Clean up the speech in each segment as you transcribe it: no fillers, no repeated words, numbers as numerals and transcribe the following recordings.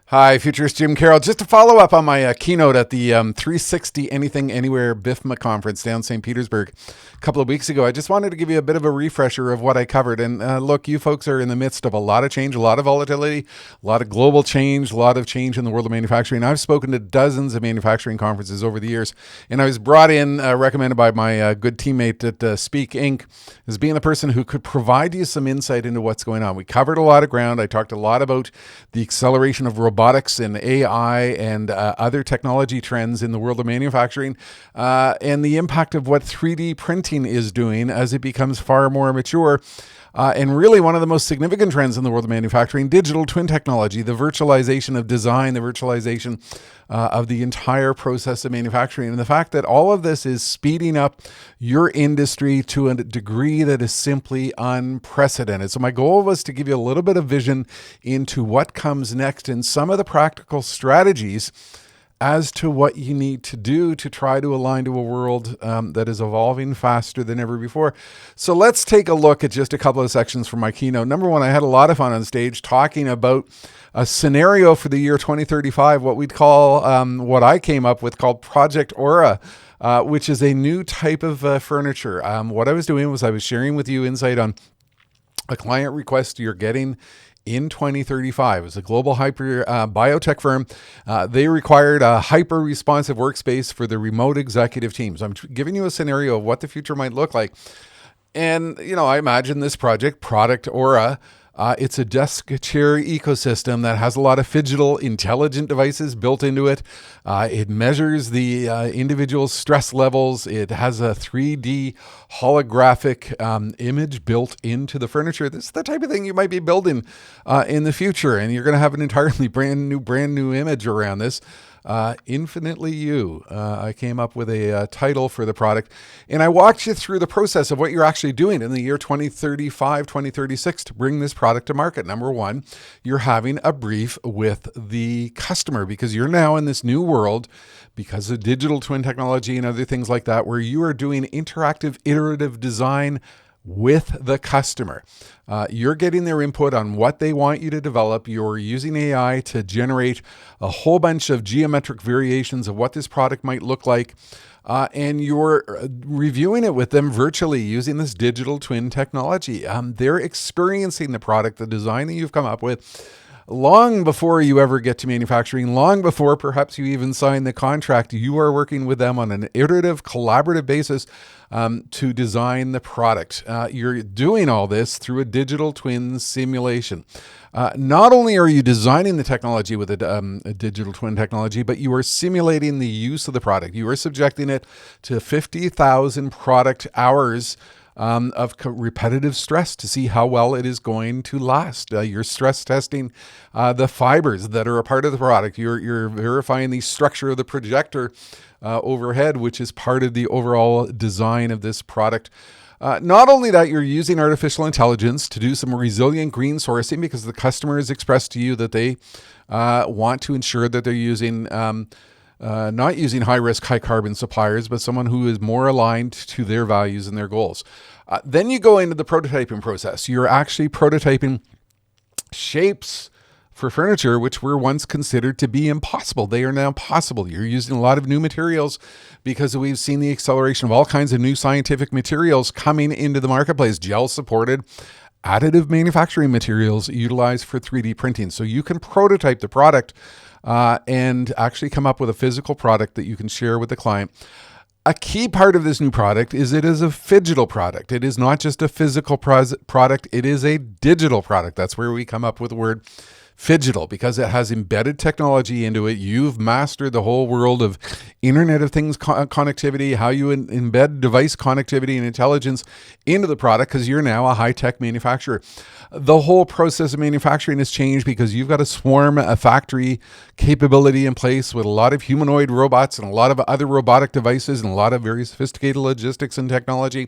Hi, Futurist Jim Carroll. Just to follow up on my keynote at the 360 Anything Anywhere BIFMA conference down St. Petersburg a couple of weeks ago, I just wanted to give you a bit of a refresher of what I covered. And look, you folks are in the midst of a lot of change, a lot of volatility, a lot of global change, a lot of change in the world of manufacturing. I've spoken to dozens of manufacturing conferences over the years, and I was brought in, recommended by my good teammate at Speak Inc. as being the person who could provide you some insight into what's going on. We covered a lot of ground. I talked a lot about the acceleration of robotics and AI and other technology trends in the world of manufacturing, and the impact of what 3D printing is doing as it becomes far more mature. And really one of the most significant trends in the world of manufacturing, digital twin technology, the virtualization of design, the virtualization of the entire process of manufacturing, and the fact that all of this is speeding up your industry to a degree that is simply unprecedented. So my goal was to give you a little bit of vision into what comes next and some of the practical strategies as to what you need to do to try to align to a world that is evolving faster than ever before. So let's take a look at just a couple of sections from my keynote. Number one, I had a lot of fun on stage talking about a scenario for the year 2035, what we'd call, what I came up with called Project Aura, which is a new type of furniture. What I was doing was I was sharing with you insight on a client request you're getting in 2035. It was a global hyper biotech firm. They required a hyper responsive workspace for the remote executive teams. I'm giving you a scenario of what the future might look like. And, I imagine this Product Aura, it's a desk chair ecosystem that has a lot of phygital, intelligent devices built into it. It measures the individual's stress levels. It has a 3D holographic image built into the furniture. This is the type of thing you might be building in the future, and you're going to have an entirely brand new image around this. Infinitely You. I came up with a title for the product, and I walked you through the process of what you're actually doing in the year 2035, 2036 to bring this product to market. Number one, you're having a brief with the customer because you're now in this new world because of digital twin technology and other things like that, where you are doing interactive, iterative design with the customer. You're getting their input on what they want you to develop. You're using AI to generate a whole bunch of geometric variations of what this product might look like. And you're reviewing it with them virtually using this digital twin technology. They're experiencing the product, the design that you've come up with, long before you ever get to manufacturing, long before perhaps you even sign the contract. You are working with them on an iterative, collaborative basis to design the product. You're doing all this through a digital twin simulation. Not only are you designing the technology with a digital twin technology, but you are simulating the use of the product. You are subjecting it to 50,000 product hours of repetitive stress to see how well it is going to last. You're stress testing the fibers that are a part of the product. You're verifying the structure of the projector overhead, which is part of the overall design of this product. Not only that, you're using artificial intelligence to do some resilient green sourcing because the customer has expressed to you that they want to ensure that they're using not using high-risk, high-carbon suppliers, but someone who is more aligned to their values and their goals. Then you go into the prototyping process. You're actually prototyping shapes for furniture which were once considered to be impossible. They are now possible. You're using a lot of new materials because we've seen the acceleration of all kinds of new scientific materials coming into the marketplace, gel-supported additive manufacturing materials utilized for 3D printing. So you can prototype the product and actually come up with a physical product that you can share with the client. A key part of this new product is it is a phygital product. It is not just a physical product, it is a digital product. That's where we come up with the word phygital, because it has embedded technology into it. You've mastered the whole world of Internet of Things connectivity, how you embed device connectivity and intelligence into the product, because you're now a high-tech manufacturer. The whole process of manufacturing has changed because you've got a swarm, a factory capability in place with a lot of humanoid robots and a lot of other robotic devices and a lot of very sophisticated logistics and technology.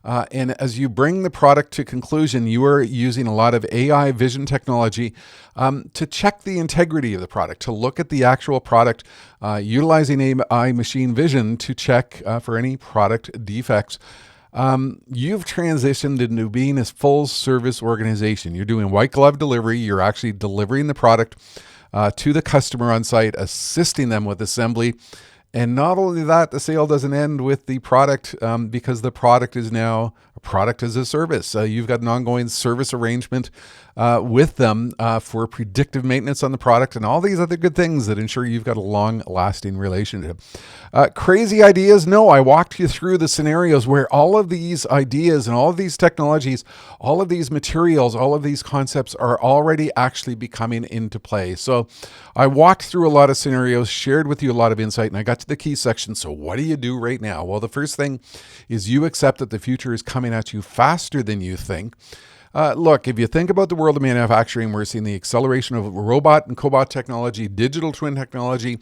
And as you bring the product to conclusion, you are using a lot of AI vision technology to check the integrity of the product, to look at the actual product, utilizing AI machine vision to check for any product defects. You've transitioned into being a full service organization. You're doing white glove delivery. You're actually delivering the product to the customer on site, assisting them with assembly. And not only that, the sale doesn't end with the product because the product is now a product as a service. You've got an ongoing service arrangement with them for predictive maintenance on the product and all these other good things that ensure you've got a long-lasting relationship. Crazy ideas? No, I walked you through the scenarios where all of these ideas and all of these technologies, all of these materials, all of these concepts are already actually becoming into play. So I walked through a lot of scenarios, shared with you a lot of insight, and I got to the key section. So what do you do right now? Well, the first thing is you accept that the future is coming at you faster than you think. Look, if you think about the world of manufacturing, we're seeing the acceleration of robot and cobot technology, digital twin technology,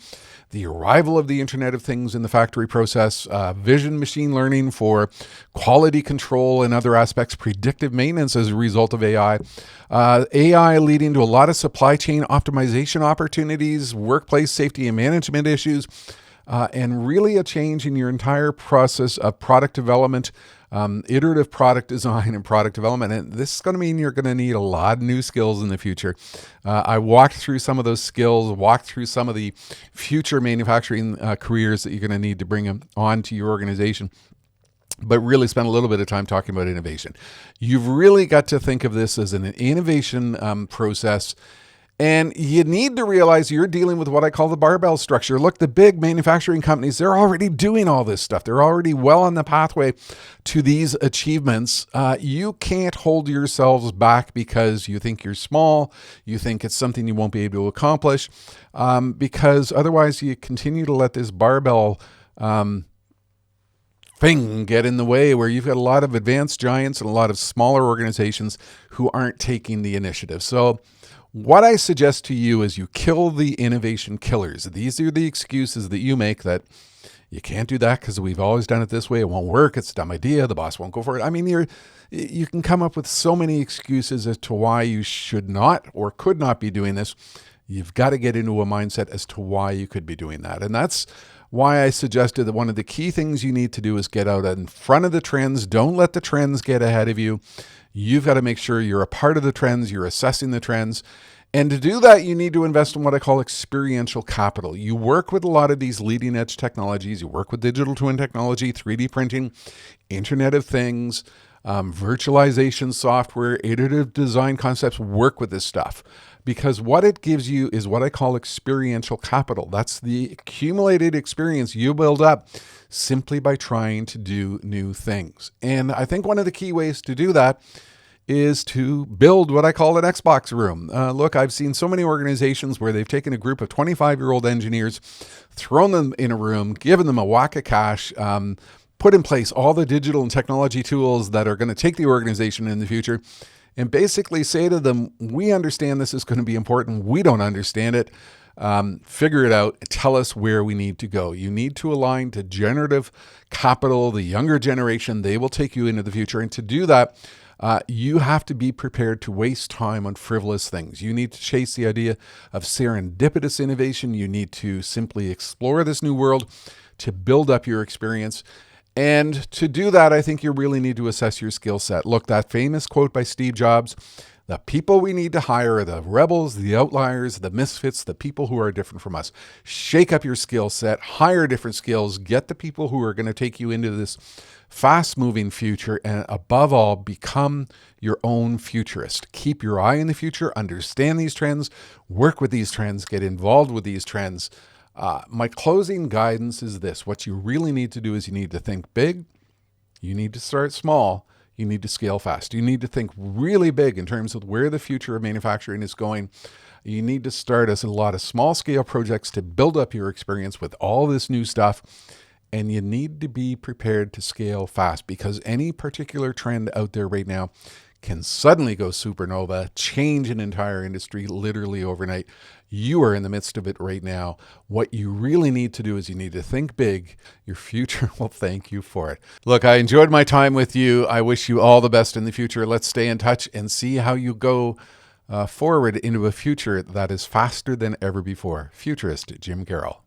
the arrival of the Internet of Things in the factory process, vision machine learning for quality control and other aspects, predictive maintenance as a result of AI, AI leading to a lot of supply chain optimization opportunities, workplace safety and management issues, and really a change in your entire process of product development, iterative product design and product development. And this is going to mean you're going to need a lot of new skills in the future. I walked through some of those skills, walked through some of the future manufacturing careers that you're going to need to bring them onto your organization, but really spend a little bit of time talking about innovation. You've really got to think of this as an innovation process. And you need to realize you're dealing with what I call the barbell structure. Look, the big manufacturing companies, they're already doing all this stuff. They're already well on the pathway to these achievements. You can't hold yourselves back because you think you're small, you think it's something you won't be able to accomplish, because otherwise you continue to let this barbell thing get in the way where you've got a lot of advanced giants and a lot of smaller organizations who aren't taking the initiative. So what I suggest to you is you kill the innovation killers. These are the excuses that you make that you can't do that because we've always done it this way. It won't work. It's a dumb idea. The boss won't go for it. I mean, you can come up with so many excuses as to why you should not or could not be doing this. You've got to get into a mindset as to why you could be doing that. And that's why I suggested that one of the key things you need to do is get out in front of the trends. Don't let the trends get ahead of you. You've got to make sure you're a part of the trends, you're assessing the trends. And to do that, you need to invest in what I call experiential capital. You work with a lot of these leading edge technologies. You work with digital twin technology, 3D printing, Internet of Things, virtualization software, iterative design concepts. Work with this stuff because what it gives you is what I call experiential capital. That's the accumulated experience you build up simply by trying to do new things. And I think one of the key ways to do that is to build what I call an Xbox room. Look, I've seen so many organizations where they've taken a group of 25-year-old engineers, thrown them in a room, given them a whack of cash, put in place all the digital and technology tools that are going to take the organization in the future, and basically say to them, we understand this is going to be important. We don't understand it. Figure it out. Tell us where we need to go. You need to align to generative capital, the younger generation. They will take you into the future. And to do that, you have to be prepared to waste time on frivolous things. You need to chase the idea of serendipitous innovation. You need to simply explore this new world to build up your experience. And to do that, I think you really need to assess your skill set. Look, that famous quote by Steve Jobs, the people we need to hire are the rebels, the outliers, the misfits, the people who are different from us. Shake up your skill set, hire different skills, get the people who are going to take you into this fast-moving future, and above all, become your own futurist. Keep your eye in the future, understand these trends, work with these trends, get involved with these trends. My closing guidance is this. What you really need to do is you need to think big, you need to start small, you need to scale fast. You need to think really big in terms of where the future of manufacturing is going. You need to start as a lot of small scale projects to build up your experience with all this new stuff. And you need to be prepared to scale fast because any particular trend out there right now can suddenly go supernova, change an entire industry literally overnight. You are in the midst of it right now. What you really need to do is you need to think big. Your future will thank you for it. Look, I enjoyed my time with you. I wish you all the best in the future. Let's stay in touch and see how you go forward into a future that is faster than ever before. Futurist, Jim Carroll.